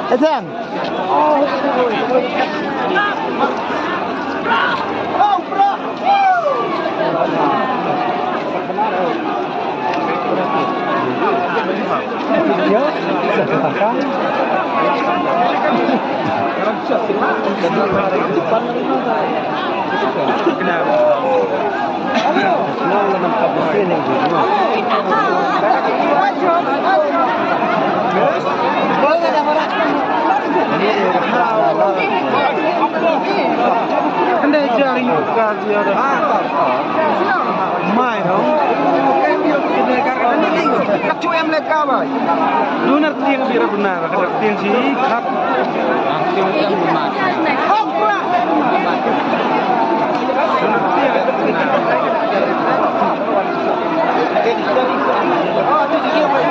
Ethan. Kan dia jari kasih ada. Mai dong. Kacu em leka bay. Lunar tiang biar benar, kadang tiang sih kat. Tiang benar. Oh,